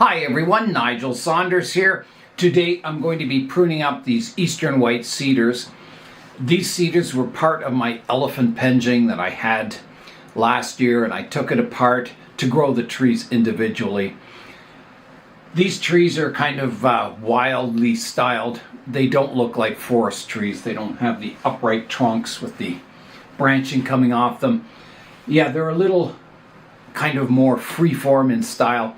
Hi everyone, Nigel Saunders here. Today I'm going to be pruning up these eastern white cedars. These cedars were part of my elephant penjing that I had last year, and I took it apart to grow the trees individually. These trees are kind of wildly styled. They don't look like forest trees. They don't have the upright trunks with the branching coming off them. Yeah, they're a little kind of more freeform in style.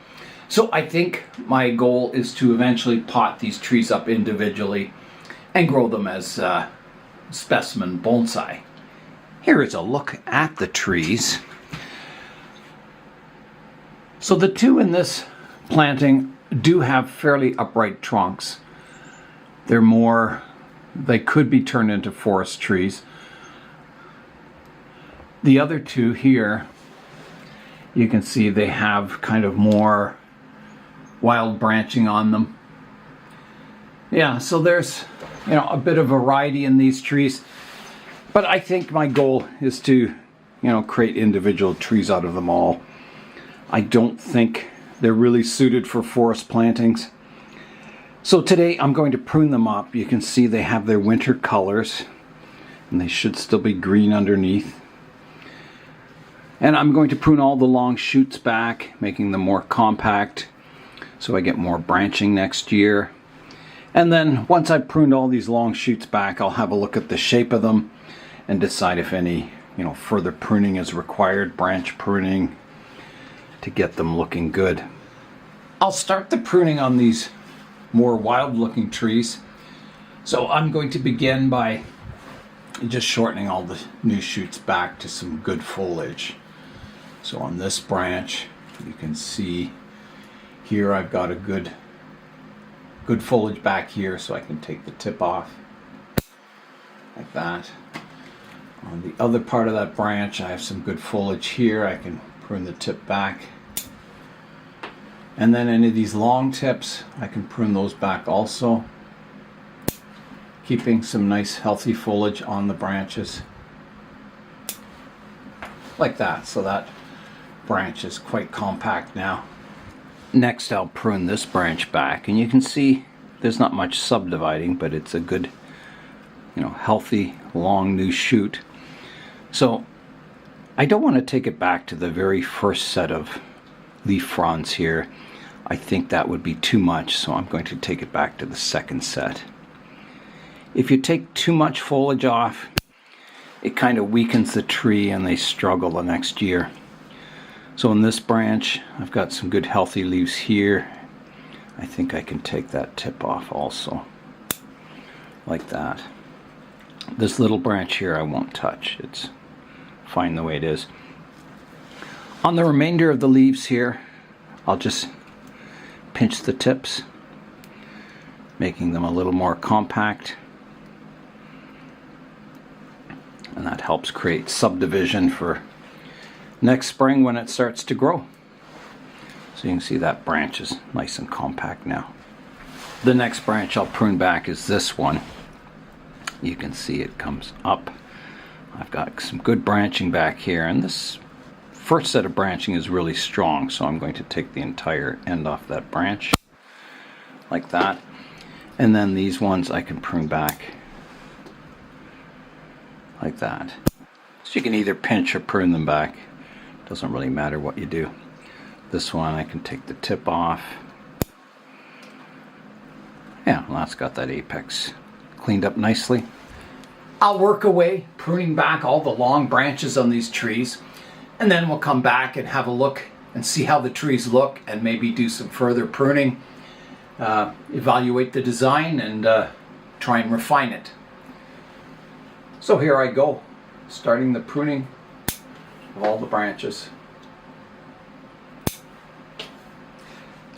So I think my goal is to eventually pot these trees up individually and grow them as specimen bonsai. Here is a look at the trees. So the two in this planting do have fairly upright trunks. They could be turned into forest trees. The other two here, you can see they have kind of more wild branching on them. Yeah, so there's a bit of variety in these trees, but I think my goal is to create individual trees out of them all. I don't think they're really suited for forest plantings. So today I'm going to prune them up. You can see they have their winter colors and they should still be green underneath. And I'm going to prune all the long shoots back, making them more compact so I get more branching next year. And then once I've pruned all these long shoots back, I'll have a look at the shape of them and decide if any further pruning is required, branch pruning, to get them looking good. I'll start the pruning on these more wild looking trees. So I'm going to begin by just shortening all the new shoots back to some good foliage. So on this branch, you can see here I've got a good foliage back here, so I can take the tip off like that. On the other part of that branch, I have some good foliage here. I can prune the tip back. And then any of these long tips, I can prune those back also, keeping some nice healthy foliage on the branches like that. So that branch is quite compact now. Next I'll prune this branch back, and you can see there's not much subdividing, but it's a good healthy long new shoot. So I don't want to take it back to the very first set of leaf fronds here. I think that would be too much, so I'm going to take it back to the second set. If you take too much foliage off, it kind of weakens the tree and they struggle the next year. So in this branch, I've got some good healthy leaves here. I think I can take that tip off also, like that. This little branch here I won't touch. It's fine the way it is. On the remainder of the leaves here, I'll just pinch the tips, making them a little more compact. And that helps create subdivision for next spring when it starts to grow. So you can see that branch is nice and compact now. The next branch I'll prune back is this one. You can see it comes up. I've got some good branching back here, and this first set of branching is really strong, so I'm going to take the entire end off that branch like that. And then these ones I can prune back like that. So you can either pinch or prune them back. Doesn't really matter what you do. This one I can take the tip off. Yeah, well, that's got that apex cleaned up nicely. I'll work away pruning back all the long branches on these trees, and then we'll come back and have a look and see how the trees look and maybe do some further pruning, evaluate the design, and try and refine it. So here I go, starting the pruning of all the branches.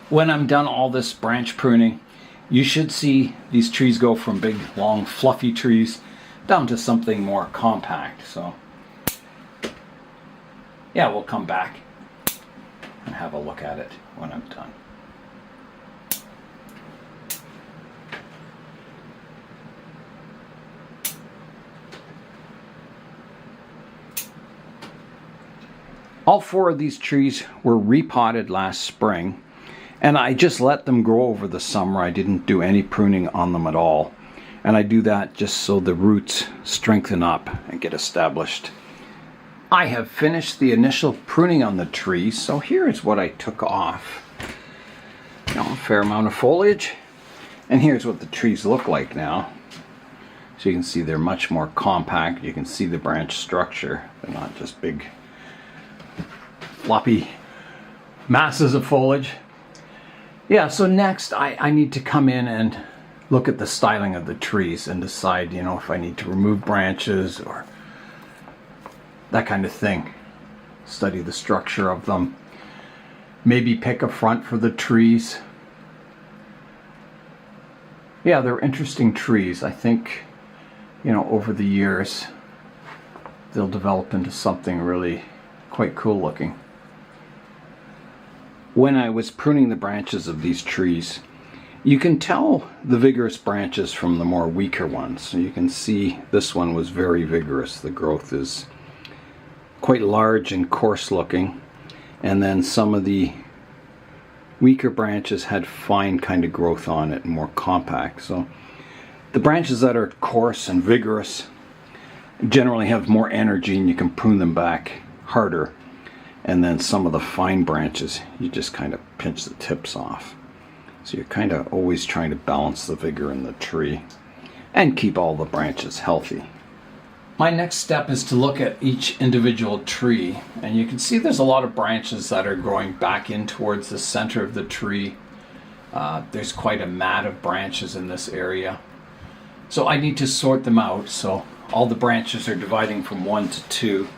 When I'm done all this branch pruning, you should see these trees go from big, long, fluffy trees down to something more compact. So yeah, we'll come back and have a look at it when I'm done. All four of these trees were repotted last spring, And I just let them grow over the summer. I didn't do any pruning on them at all. And I do that just so the roots strengthen up and get established. I have finished the initial pruning on the trees, so here's what I took off. A fair amount of foliage. And here's what the trees look like now. So you can see they're much more compact. You can see the branch structure. They're not just big floppy masses of foliage. Yeah, so next I need to come in and look at the styling of the trees and decide, if I need to remove branches or that kind of thing. Study the structure of them. Maybe pick a front for the trees. Yeah, they're interesting trees. I think, over the years, they'll develop into something really quite cool looking. When I was pruning the branches of these trees, you can tell the vigorous branches from the more weaker ones. So you can see this one was very vigorous. The growth is quite large and coarse looking. And then some of the weaker branches had fine kind of growth on it and more compact. So the branches that are coarse and vigorous generally have more energy and you can prune them back harder. And then some of the fine branches, you just kind of pinch the tips off. So you're kind of always trying to balance the vigor in the tree and keep all the branches healthy. My next step is to look at each individual tree, and you can see there's a lot of branches that are growing back in towards the center of the tree. There's quite a mat of branches in this area. So I need to sort them out. So all the branches are dividing from 1 to 2.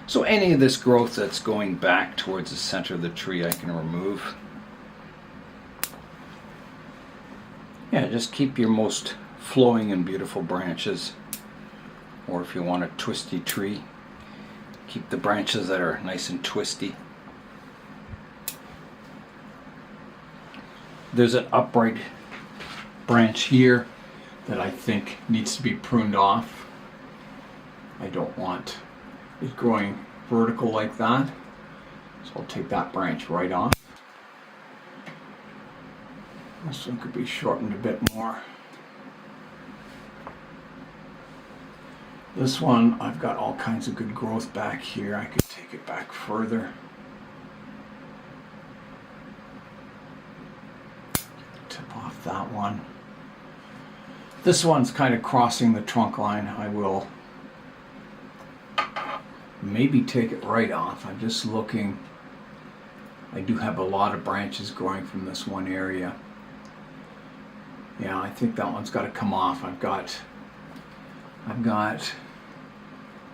So any of this growth that's going back towards the center of the tree I can remove. Yeah, just keep your most flowing and beautiful branches. Or if you want a twisty tree, keep the branches that are nice and twisty. There's an upright branch here that I think needs to be pruned off. I don't want it growing vertical like that, so I'll take that branch right off. This one could be shortened a bit more. This one, I've got all kinds of good growth back here. I could take it back further. Tip off that one. This one's kind of crossing the trunk line. I will maybe take it right off. I'm just looking. I do have a lot of branches growing from this one area. Yeah, I think that one's got to come off. I've got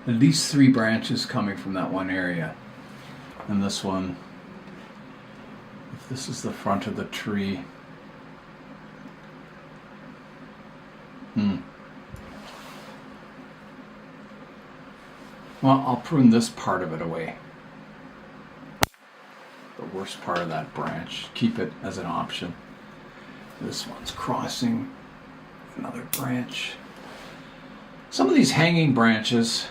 at least 3 branches coming from that one area. And this one, if this is the front of the tree, well, I'll prune this part of it away. The worst part of that branch. Keep it as an option. This one's crossing another branch. Some of these hanging branches,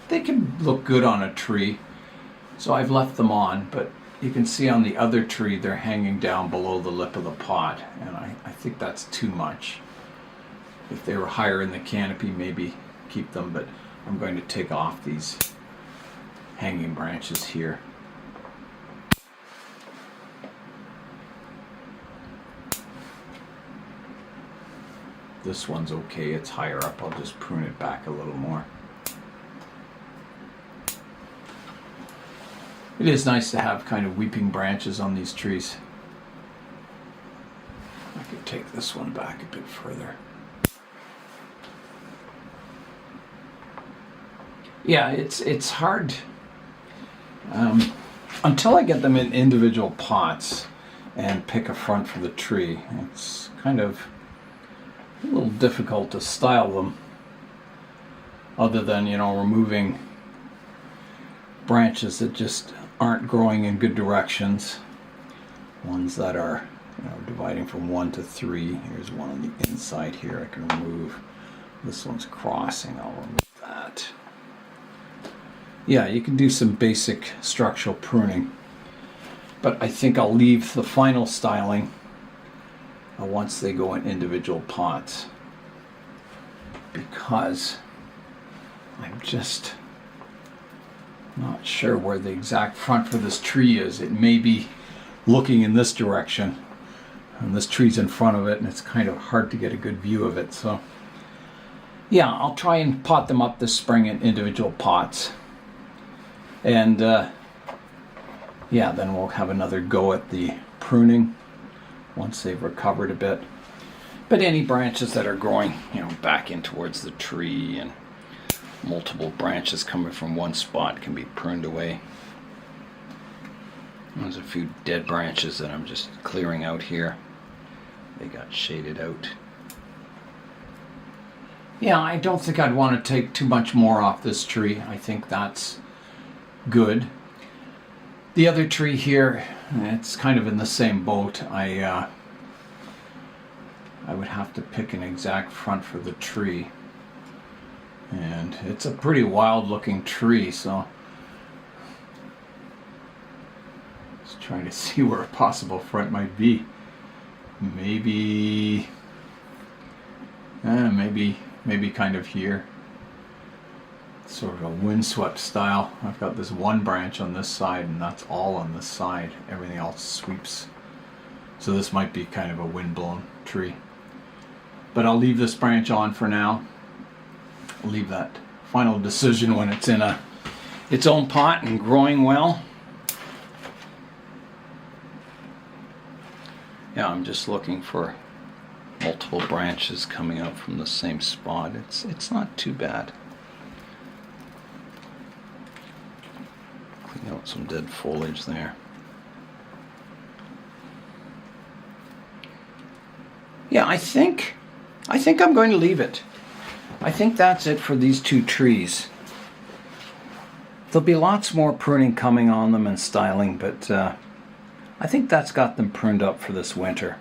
they can look good on a tree. So I've left them on, but you can see on the other tree they're hanging down below the lip of the pot. And I think that's too much. If they were higher in the canopy, maybe keep them, but I'm going to take off these hanging branches here. This one's okay, it's higher up. I'll just prune it back a little more. It is nice to have kind of weeping branches on these trees. I could take this one back a bit further. Yeah, it's hard until I get them in individual pots and pick a front for the tree. It's kind of a little difficult to style them, other than, removing branches that just aren't growing in good directions. Ones that are, dividing from 1 to 3. Here's one on the inside here I can remove. This one's crossing, I'll remove that. Yeah, you can do some basic structural pruning. But I think I'll leave the final styling once they go in individual pots, because I'm just not sure where the exact front for this tree is. It may be looking in this direction, and this tree's in front of it, and it's kind of hard to get a good view of it. So yeah, I'll try and pot them up this spring in individual pots, and yeah, then we'll have another go at the pruning once they've recovered a bit. But any branches that are growing, back in towards the tree, and multiple branches coming from one spot, can be pruned away. There's a few dead branches that I'm just clearing out here. They got shaded out. Yeah, I don't think I'd want to take too much more off this tree. I think that's good. The other tree here, it's kind of in the same boat. I would have to pick an exact front for the tree. And it's a pretty wild looking tree, so just trying to see where a possible front might be. Maybe kind of here. Sort of a windswept style. I've got this one branch on this side, and that's all on this side. Everything else sweeps. So this might be kind of a windblown tree. But I'll leave this branch on for now. I'll leave that final decision when it's in its own pot and growing well. Yeah, I'm just looking for multiple branches coming out from the same spot. It's not too bad. Clean out some dead foliage there. Yeah, I think I'm going to leave it. I think that's it for these two trees. There'll be lots more pruning coming on them and styling, but I think that's got them pruned up for this winter.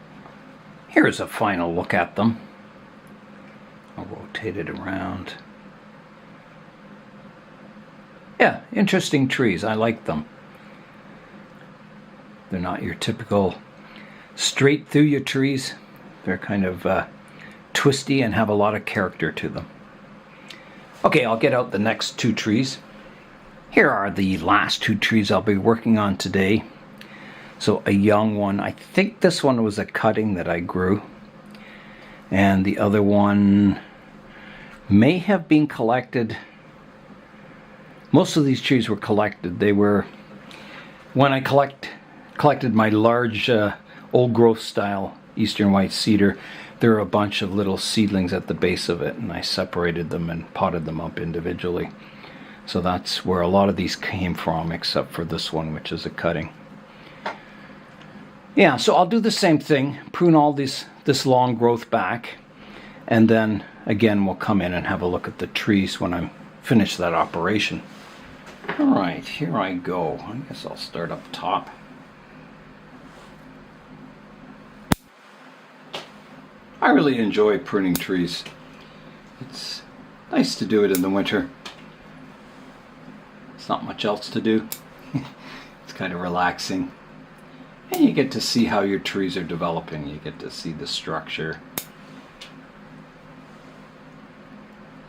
Here's a final look at them. I'll rotate it around. Yeah, interesting trees. I like them. They're not your typical straight thuja trees. They're kind of twisty and have a lot of character to them. Okay, I'll get out the next two trees. Here are the last two trees I'll be working on today. So a young one, I think this one was a cutting that I grew, and the other one may have been collected. Most of these trees were collected. They were, when I collected my large old growth style eastern white cedar, there were a bunch of little seedlings at the base of it, and I separated them and potted them up individually. So that's where a lot of these came from, except for this one, which is a cutting. Yeah, so I'll do the same thing, prune all this long growth back, and then again we'll come in and have a look at the trees when I'm finished that operation. All right, here I go. I guess I'll start up top. I really enjoy pruning trees. It's nice to do it in the winter. It's not much else to do. It's kind of relaxing. And you get to see how your trees are developing. You get to see the structure.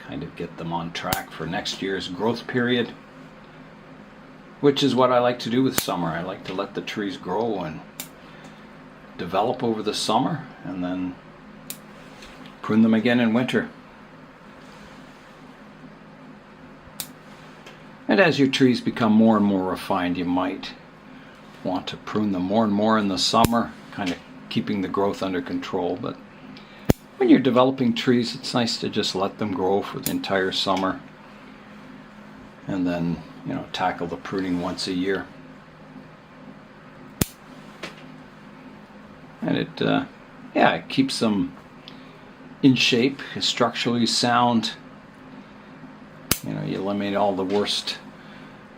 Kind of get them on track for next year's growth period. Which is what I like to do with summer. I like to let the trees grow and develop over the summer, and then prune them again in winter. And as your trees become more and more refined, you might want to prune them more and more in the summer, kind of keeping the growth under control. But when you're developing trees, it's nice to just let them grow for the entire summer, and then tackle the pruning once a year. And it keeps them in shape, structurally sound. You eliminate all the worst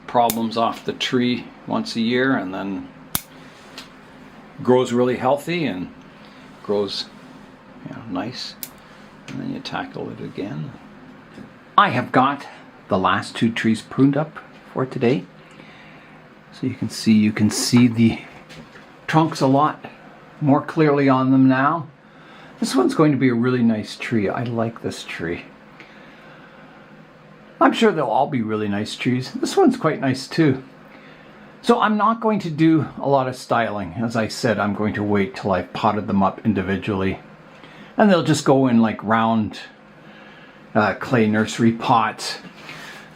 problems off the tree once a year, and then grows really healthy and grows nice, and then you tackle it again. I have got the last two trees pruned up for today, so you can see the trunks a lot more clearly on them now. This one's going to be a really nice tree. I like this tree. I'm sure they'll all be really nice trees. This one's quite nice too. So I'm not going to do a lot of styling. As I said, I'm going to wait till I've potted them up individually. And they'll just go in like round clay nursery pots,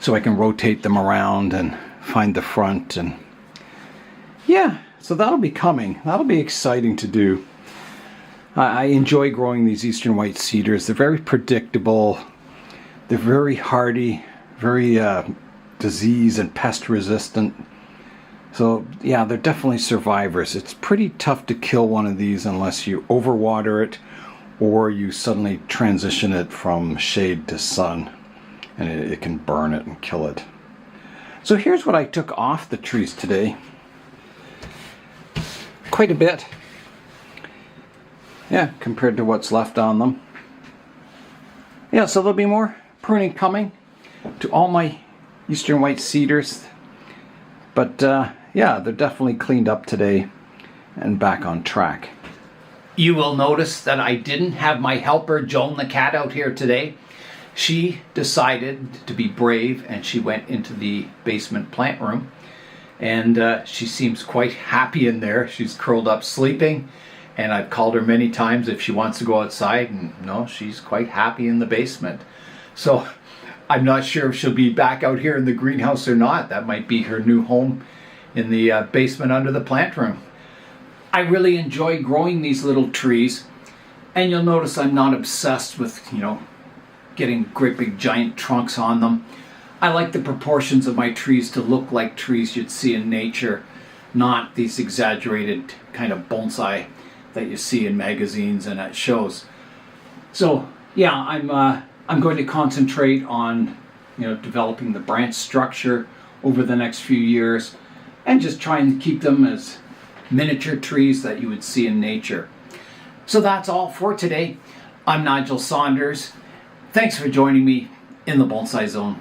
so I can rotate them around and find the front. And yeah, so that'll be coming. That'll be exciting to do. I enjoy growing these eastern white cedars. They're very predictable. They're very hardy, very disease and pest resistant. So yeah, they're definitely survivors. It's pretty tough to kill one of these unless you overwater it or you suddenly transition it from shade to sun, and it can burn it and kill it. So here's what I took off the trees today. Quite a bit. Yeah, compared to what's left on them. Yeah, so there'll be more pruning coming to all my eastern white cedars. But yeah, they're definitely cleaned up today and back on track. You will notice that I didn't have my helper Joan the cat out here today. She decided to be brave and she went into the basement plant room. And she seems quite happy in there. She's curled up sleeping. And I've called her many times if she wants to go outside. And no, she's quite happy in the basement. So I'm not sure if she'll be back out here in the greenhouse or not. That might be her new home in the basement under the plant room. I really enjoy growing these little trees. And you'll notice I'm not obsessed with, getting great big giant trunks on them. I like the proportions of my trees to look like trees you'd see in nature, not these exaggerated kind of bonsai that you see in magazines and at shows. So yeah, I'm going to concentrate on developing the branch structure over the next few years and just trying to keep them as miniature trees that you would see in nature. So that's all for today. I'm Nigel Saunders. Thanks for joining me in the Bonsai Zone.